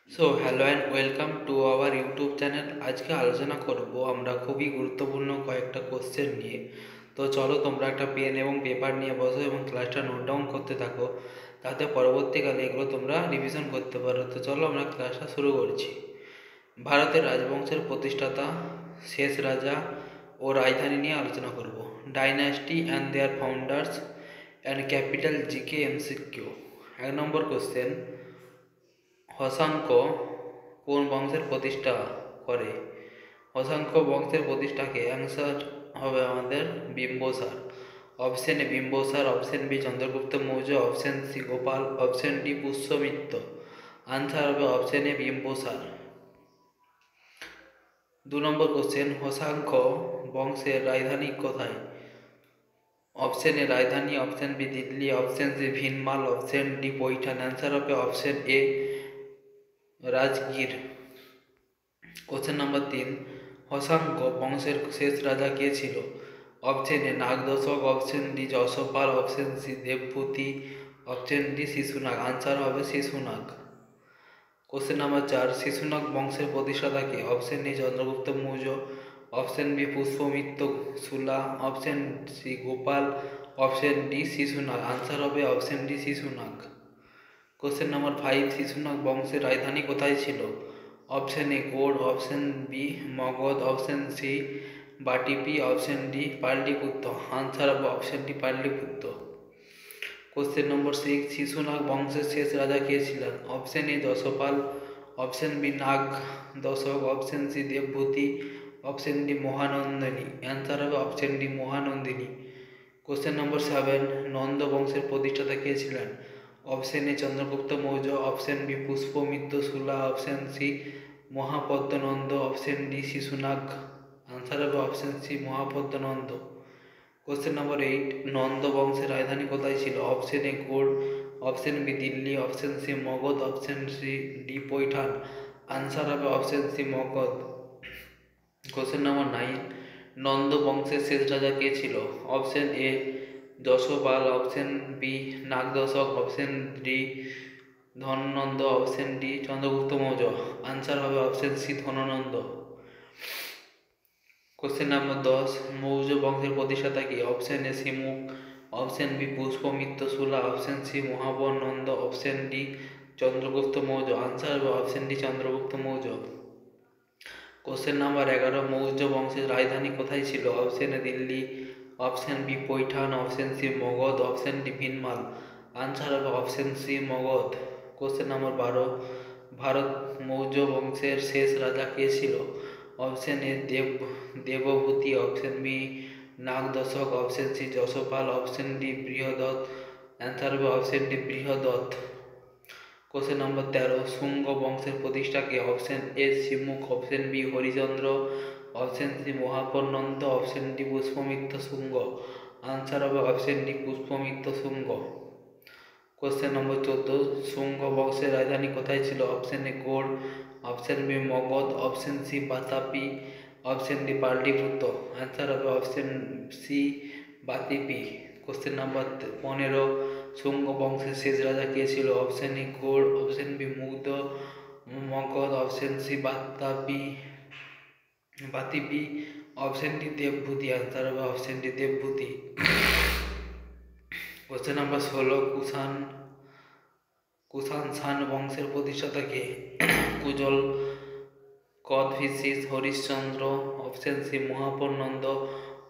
Hello and welcome to our YouTube channel. আজকে আলোচনা করব আমরা খুবই গুরুত্বপূর্ণ কয়েকটা কোশ্চেন নিয়ে। তো চলো তোমরা একটা পেন এবং পেপার নিয়ে বসো এবং ক্লাসটা নোট ডাউন করতে থাকো, তাতে পরবর্তীকালে এগুলো তোমরা রিভিশন করতে পারো। তো চলো আমরা ক্লাসটা শুরু করছি। ভারতের রাজবংশের প্রতিষ্ঠাতা, শেষ রাজা ও রাজধানী নিয়ে আলোচনা করব। Dynasty and their founders and capital GK MCQ. 1 নম্বর কোশ্চেন, শশাঙ্ক কোন বংশের প্রতিষ্ঠা করে? শশাঙ্ক বংশের প্রতিষ্ঠাকে অ্যান্সার হবে আমাদের Bimbisara. Option A Bimbisara, option B Chandragupta Maurya, option C Gopal, option D Pushyamitra. Answer হবে option A Bimbisara. 2 number question, Shashanka বংশের রাজধানী কোথায়? অপশন এ রাজধানী, option B Delhi, option C Bhinmal, option D Paithan. Answer হবে option A Rajgir. Question number 3, Shashanka বংশের শেষ রাজা কে ছিল? Option A Nagadashaka, option D Yashpal, option C দেবভূতি, অপশন ডি শিশুনাগ। আনসার হবে শিশুনাগ। কোশ্চেন নাম্বার 4, শিশুনাগ বংশের প্রতিষ্ঠাতা কে? Option A Chandragupta Maurya, option B Pushyamitra Sula, option C Gopal, option D Shishunaga. Answer হবে option D Shishunaga. Question number 5, Shishunaga বংশের রাজধানী কোথায় ছিল? Option A Gaur, option B Magadha, option C Batipi, option D Pataliputra. Answer হবে option D Pataliputra. Question number 6, Shishunaga বংশের শেষ রাজা কে ছিলেন? Option A Yashpal, option B নাগ দশক, অপশন সি দেবভূতি, অপশন ডি মহানন্দিনী। অ্যান্সার হবে option D Mahanandini. Question number 7, Nanda বংশের প্রতিষ্ঠাতা কে ছিলেন? Option A Chandragupta Maurya, option B Pushyamitra Sula, option C Mahapadmananda, option D Shishunaga. Answer হবে option C Mahapadmananda. Question number 8, Nanda বংশের রাজধানী কোথায় ছিল? Option A Gaur, option B Delhi, option C Magadha, option C D Paithan. Answer হবে option C Magadha. Question number 9, Nanda বংশের শেষ রাজা কে ছিল? Option A Yashpal, option B Nagadashak, option D Dhanananda, option D Chandragupta Maurya. Answer হবে option C Dhanananda. Question number 10, Maurya বংশের প্রতিষ্ঠাতা কি? Option A Simuk, option B Pushyamitra Sula, option C Mahapadmananda, option D Chandragupta Maurya. Answer হবে option D Chandragupta Maurya. Question number 11, Maurya বংশের রাজধানী কোথায় ছিল? Option A Delhi, option B Paithan, option C Magadha, option D Bhinmal. Answer হবে option C Magadha. Question number 12, Bharat Maurya বংশের শেষ রাজা কে ছিল? অপশন এ দেবভূতি, option B Nagadashak, option C Yashpal, option D Brihadratha. Answer হবে option D Brihadratha. Question number 13, Shunga বংশের প্রতিষ্ঠাকে? Option A Simuk, option B Harichandra, option C Mahapadmananda, option D Pushyamitra Shunga. Answer হবে option D Pushyamitra Shunga. Question number 14, Shunga বংশের রাজধানী কোথায় ছিল? Option A Gaur, option B Magadha, option C Vatapi, option D Pataliputra. Answer হবে option C Vatapi. Question number 15, Shunga বংশের শেষ রাজা কে ছিল? Option A Gaur, option B মুগ্ধ Magadha, option C Vatapi, option D দেবভূতি। আনসার হবে অপশন ডি দেবভূতি। কোশ্চেন নাম্বার 16, কুষাণ বংশের প্রতিষ্ঠাতা কে? Kujula Kadphises Harishchandra, option C Mahapadmananda,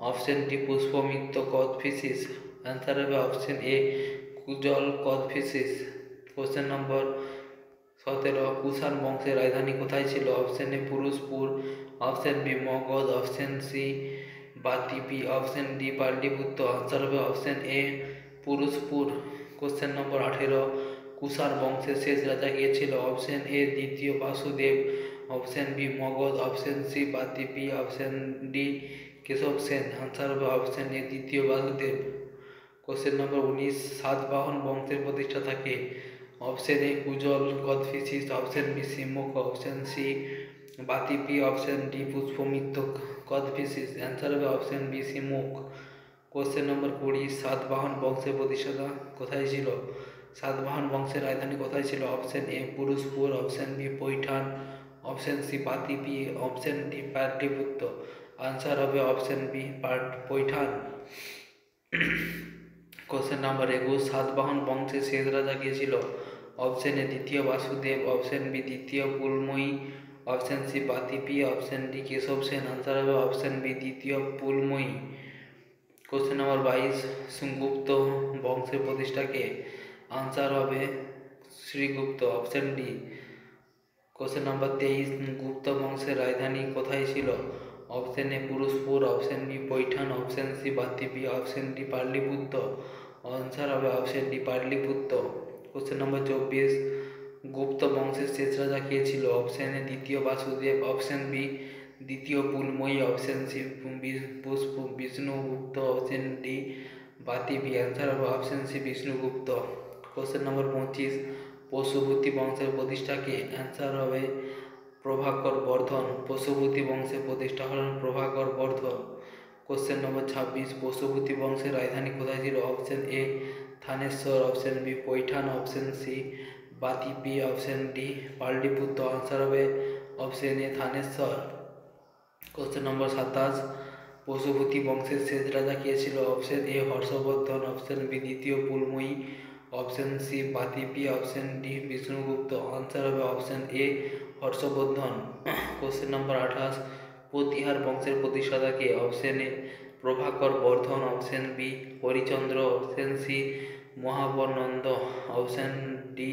option D Pushyamitra Kadphises. Answer হবে option A Kujula Kadphises. Question number 17, Kushan বংশের রাজধানী কোথায় ছিল? Option A Purushapura, option B Magadha, option C Vatapi, option D Pataliputra. Answer হবে option A Purushapura. Question number 18, Kushan বংশের শেষ রাজা কে ছিল? অপশন এ দ্বিতীয় Vasudeva, option B Magadha, option C Vatapi, option D Keshab Sen. Answer হবে অপশন এ দ্বিতীয় বাসুদেব। কোশ্চেন নম্বর 19, সাতবাহন বংশের প্রতিষ্ঠাতা কে? Option A Kujula Kadphises, option B Simuk, option C Vatapi, option D Pushyamitra Kadphises. Answer হবে অপশন বি সিমুক। কোশ্চেন নম্বর 20, সাতবাহন বংশের প্রতিষ্ঠাতা কোথায় ছিল? সাতবাহন বংশের রাজধানী কোথায় ছিল? Option A Purushapura, option B Paithan, option C Vatapi, option D Pataliputra. Answer হবে option B Paithan. Question number 21, Satavahana বংশের শেষ রাজা কে ছিল? অপশন এ দ্বিতীয় বাসুদেব, অপশন বি দ্বিতীয় Pulumayi, option C Vatapi, option D Keshab Sen. Answer হবে অপশন বি দ্বিতীয় পুলময়ী। কোশ্চেন নাম্বার 22, গুপ্ত বংশের প্রতিষ্ঠা কে? আনসার হবে Srigupta, option D. Question number 23, Gupta বংশের রাজধানী কোথায় ছিল? Option A Purushapura, option B Paithan, option C Vatapi, option D Pataliputra. Answer হবে option D Pataliputra. Question number 24, Gupta বংশের শেষ রাজা কে ছিল? অপশন এ দ্বিতীয় বাসুদেব, অপশন বি দ্বিতীয় Pulumayi, option C Vishnugupta, option D Vatapi. Answer হবে option C Vishnugupta. Question number 25, Pashupati বংশের প্রতিষ্ঠা কে? অ্যান্সার হবে প্রভাকর বর্ধন। পশুপতি বংশের প্রতিষ্ঠা হলেন প্রভাকর বর্ধন। কোশ্চেন নম্বর 26, পশুপতি বংশের রাজধানী কোথায় ছিল? Option A Thaneshwar, option B Paithan, option C Vatapi, option D Pataliputra. Answer হবে option A Thaneshwar. Question number 27, Pashupati বংশের শেষ রাজা কে ছিল? Option A Harshavardhan, option B দ্বিতীয় Pulumayi, option C Vatapi, option D Vishnugupta. Answer হবে option A Harshavardhan. Question number 28, Pratihara বংশের প্রতিষ্ঠাতা কে? Option A Prabhakar Vardhan, option B Harichandra, option C Mahapadmananda, option D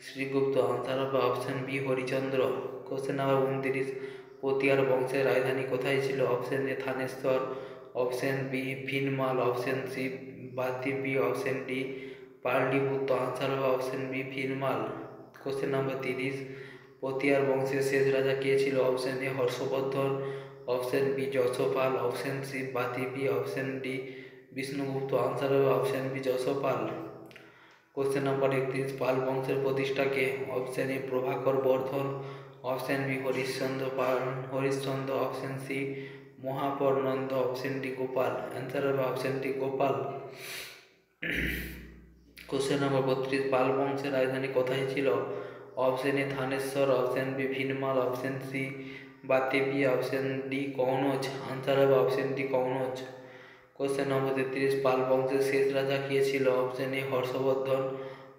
Srigupta. Answer হবে option B Harichandra. Question number 29, Pratihara বংশের রাজধানী কোথায় ছিল? Option A Thaneshwar, option B Bhinmal, option C Vatapi, option D Pataliputra. Answer হবে option B Bhinmal. Question number 30, Pratihara বংশের শেষ রাজা কে ছিল? Option A Harshavardhan, option B Yashopal, option C Vatapi, option D Vishnugupta. Answer হবে option B Yashopal. Question number 31, Pala বংশের প্রতিষ্ঠা কে? Option A Prabhakar Vardhan, option B Harishchandra, option C Mahapadmananda, option D Gopal. Answer হবে option D Gopal. Question number 32, Pala বংশের রাজধানী কোথায় ছিল? Option A Thaneshwar, option B Bhinmal, option C Vatapi, option D Kannauj. Answer হবে option D Kannauj. Question number 33, Pala বংশের শেষ রাজা কে ছিল? Option A Harshavardhan,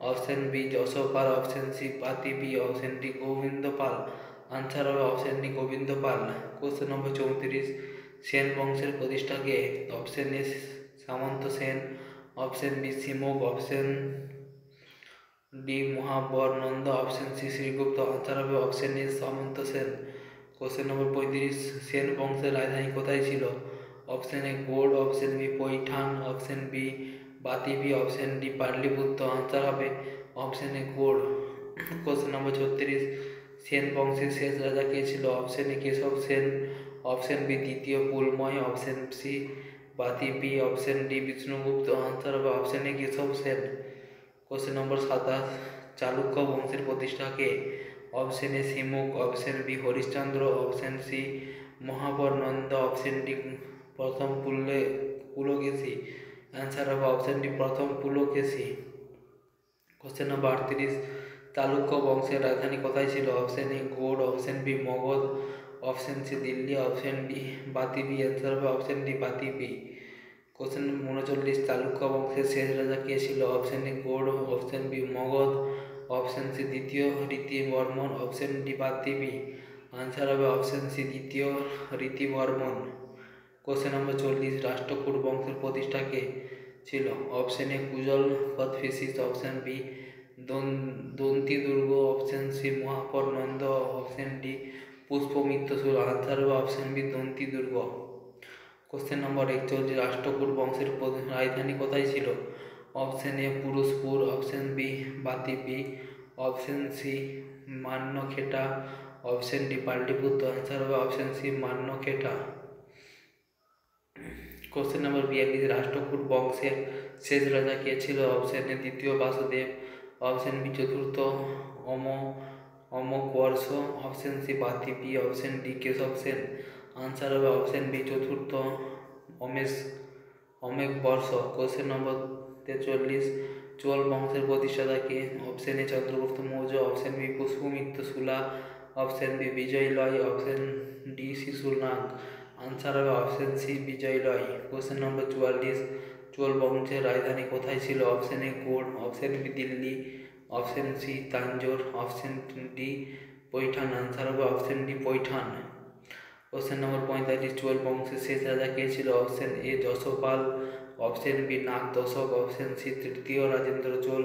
option B Yashopal, option C Vatapi, option D Gobinda Pal. Answer হবে option D Gobinda Pal. Question number 34, Sen বংশের প্রতিষ্ঠা কে? Option A Samanta Sen, option B Simuk, option D Mahapadmananda, option C Srigupta. Answer হবে option A Samanta Sen. Question number 35, Sen বংশের রাজধানী কোথায় ছিল? Option A Gaur, option B Paithan, option B Vatapi, option D Pataliputra. Answer হবে option A Gaur. Question number 36, Sen বংশের শেষ রাজা কে ছিল? Option A Keshab Sen, option B দ্বিতীয় পুলময়, option C Vatapi, option D Vishnugupta. Answer হবে option A Keshab Sen. Question number 27, Chalukya বংশের প্রতিষ্ঠা কে? Option A Simuk, option B Harishchandra, option C Mahapadmananda, option D প্রথম পুলকেশী। অ্যান্সার হবে অপশন ডি প্রথম পুলকেশী। কোশ্চেন নম্বর 38, চালুক্য বংশের রাজধানী কোথায় ছিল? Option A Gaur, option B Magadha, option C Delhi, option D Vatapi. Answer হবে option D Vatapi. Question number 39, Chalukya বংশের শেষ রাজা কে ছিল? Option A Gaur, option B Magadha, option C দ্বিতীয় Ritivarman, option D Vatapi. Answer হবে অপশন সি দ্বিতীয় ঋতিবর্মন। কোশ্চেন নম্বর 40, রাষ্ট্রকূট বংশের প্রতিষ্ঠা কে ছিল? Option A Kujula Kadphises, option B Dantidurga, option C Mahapadmananda, option D Pushyamitra Sur. Answer হবে অপশন বি দন্তি দুর্গ। কোশ্চেন নম্বর 41, রাষ্ট্রকূট বংশের রাজধানী কোথায় ছিল? Option A Purushapura, option B Vatapi, option C Manyakheta, option D Pataliputra. Answer হবে option C Manyakheta. Question number 42, Rashtrakuta বংশের শেষ রাজা কে ছিল? অপশন এ দ্বিতীয় বাসুদেব, অপশন বি চতুর্থ Amoghavarsha, option C Vatapi, option D Keshab Sen. Answer হবে অপশন বি চতুর্থ অমেঘবর্ষ। কোশ্চেন নম্বর 43, চোল বংশের প্রতিষ্ঠাতা কে? Option A Chandragupta Maurya, option B Pushyamitra সুলা, option B Vijayalaya, option D Shishunaga. Answer হবে option C Vijayalaya. Question number 44, Chola বংশের রাজধানী কোথায় ছিল? Option A Gaur, option B Delhi, option C Tanjore, option D Paithan. Answer হবে option D Paithan. Question number 45, Chola বংশের শেষ রাজা কে ছিল? Option A Yashopal, option B নাগ দশক, অপশন সি তৃতীয় Rajendra Chola,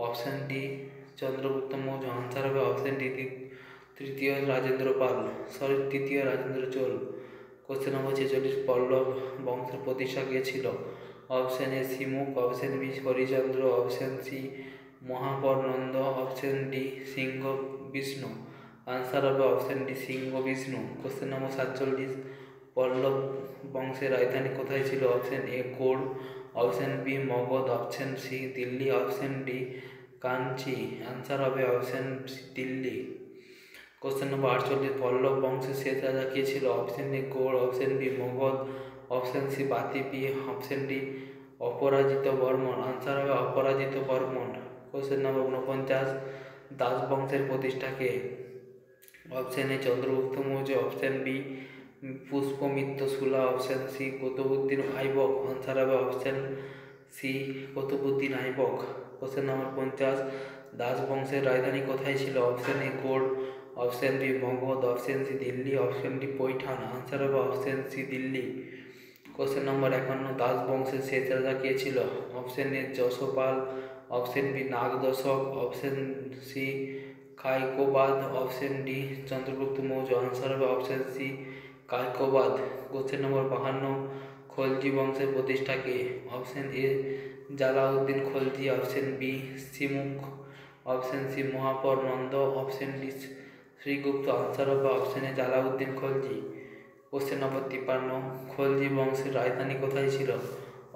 option D Chandragupta Maurya. Answer হবে অপশন ডি তৃতীয় রাজেন্দ্র চোল। কোশ্চেন নম্বর 46, পল্লব বংশের প্রতিষ্ঠা কে ছিল? Option A Simuk, option B Harichandra, option C Mahapadmananda, option D Simhavishnu. Answer হবে option D Simhavishnu. Question number 47, Pallava বংশের রাজধানী কোথায় ছিল? Option A Gaur, option B Magadha, option C Delhi, option D Kanchi. Answer হবে option Delhi. Question number 48, Pallava বংশের শেষ রাজা কে ছিল? Option A Gaur, option B Magadha, option C Vatapi, option D Aparajita Varman. Answer হবে অপরাজিত বর্মন। কোশ্চেন নম্বর 49, দাস বংশের প্রতিষ্ঠা কে? Option A Chandragupta Maurya, option B Pushyamitra সুলা, option C Qutubuddin Aibak. Answer হবে option C Qutubuddin Aibak. Question number 50, Das বংশের রাজধানী কোথায় ছিল? Option A Gaur, option B Magadha, option C Delhi, option D Paithan. Answer হবে option C Delhi. Question number 51, Das বংশের শেষ রাজা কে ছিল? Option A Yashopal, option B নাগ দশক, option C Kaikobad, option D Chandragupta Maurya. Answer হবে option C Kaikobad. Question number 52, Khalji বংশের প্রতিষ্ঠা কে? Option A Jalaluddin Khalji, option B Simuk, option C Mahapadmananda, option D Srigupta. Answer হবে option A Jalaluddin Khalji. Question number 53, Khalji বংশের রাজধানী কোথায় ছিল?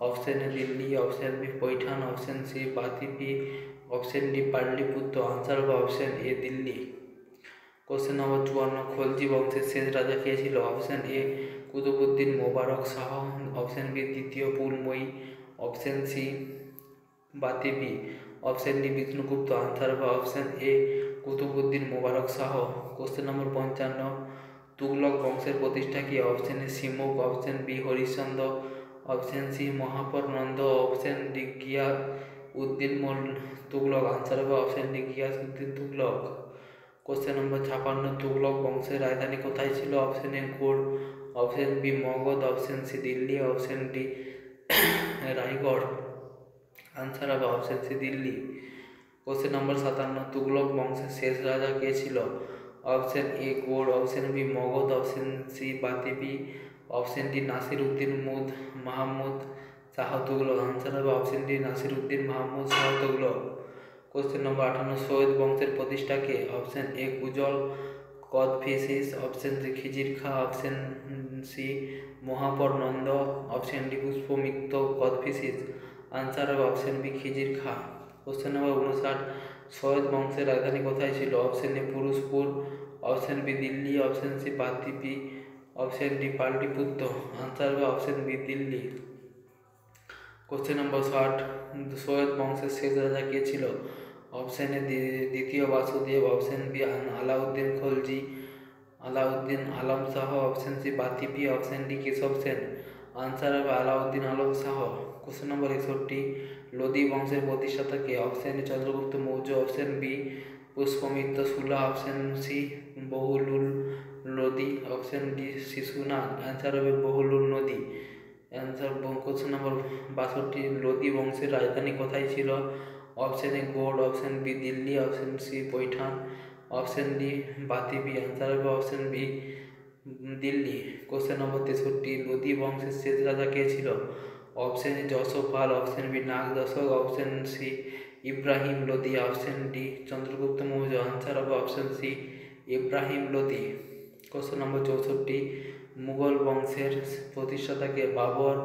Option A Delhi, option B Paithan, option C Vatapi, option D Pataliputra. Answer হবে option A Delhi. Question number 54, Khalji বংশের শেষ রাজা কে ছিল? Option A Qutubuddin Mubarak Shah, option B দ্বিতীয় Pulumayi, option C Vatapi, option D Vishnugupta. Answer হবে option A Qutubuddin Mubarak Shah. Question number 55, Tughlaq বংশের প্রতিষ্ঠা কি? Option A Simuk, option B Harishchandra, option C Mahapadmananda, option D Ghiyas uddin Tughlaq. Answer হবে option D Ghiyas uddin Tughlaq. Question number 56, Tughlaq বংশের রাজধানী কোথায় ছিল? Option A Gaur, option B Magadha, option C Delhi, option D Raigarh. Answer হবে option C Delhi. Question number 57, Tughlaq বংশের শেষ রাজা কে ছিল? Option A Gaur, option B Magadha, option C Vatapi, option D Nasir Uddin Mahmud Shah Tughlaq. Answer হবে option D Nasir Uddin Mahmud Shah Tughlaq. Question number 58, Sayyid বংশের প্রতিষ্ঠা কে? Option A Kujula Kadphises, option C Khizr Khan, option C Mahapadmananda, option D Pushyamitra Kadphises. Answer হবে option B Khizr Khan. Question number 59, Sayyid বংশের রাজধানী কোথায় ছিল? Option A Purushapura, option B Delhi, option C Vatapi, option D Pataliputra. Answer হবে option B Delhi. Question number 60, Sayyid বংশের শেষ রাজা কে ছিল? অপশন এ দ্বিতীয় Vasudeva, option B Alauddin Khalji, Alauddin Alam Shah, option C Vatapi, option D Keshab Sen. Answer হবে আলাউদ্দিন আলম শাহ। কোশ্চেন নম্বর 61, লোদি বংশের প্রতিষ্ঠাতা কে? Option A Chandragupta Maurya, option B Pushyamitra সুলা, option C Bahlul Lodi, option D Shishunaga. Answer হবে বহুলুল নদী। অ্যান্সার। কোশ্চেন নম্বর 62, লোদি বংশের রাজধানী কোথায় ছিল? Option A Gaur, option B Delhi, option C Paithan, option D Vatapi. Answer হবে option B Delhi. Question number 63, Lodi বংশের শেষ রাজা কে ছিল? Option A Yashopal, option B নাগ দশক, option C Ibrahim Lodi, option D Chandragupta Maurya. Answer হবে option C Ibrahim Lodi. Question number 64, Mughal বংশের প্রতিষ্ঠাতা কে? বাবর,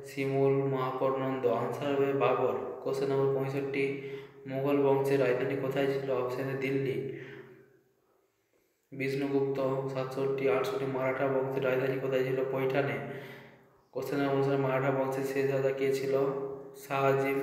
শিমুল, মহাপর্নন্দ। আনসার হবে বাবর। কোশ্চেন নম্বর 65, মুঘল বংশের রাজধানী কোথায় ছিল? Option A Delhi. বিষ্ণুগুপ্ত। 67, 68, মারাঠা বংশের রাজধানী কোথায় ছিল? পৈঠানে। কোশ্চেন নম্বর 69, মারাঠা বংশের শেষ রাজা কে ছিল? শাহজিম